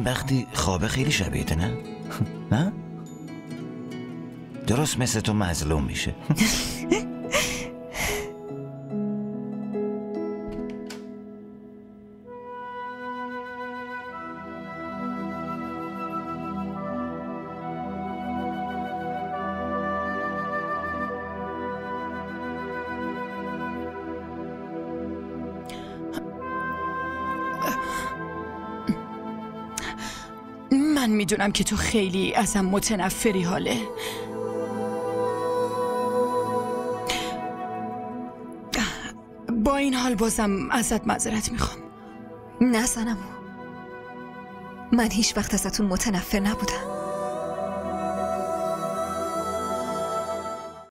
وقتی خوابه خیلی شبیهته نه؟ نه؟ درست مثل تو مظلوم میشه. من میدونم که تو خیلی ازم متنفری حاله. با این حال بازم ازت معذرت میخوام. نه صنمو، من هیچ وقت ازتون متنفر نبودم.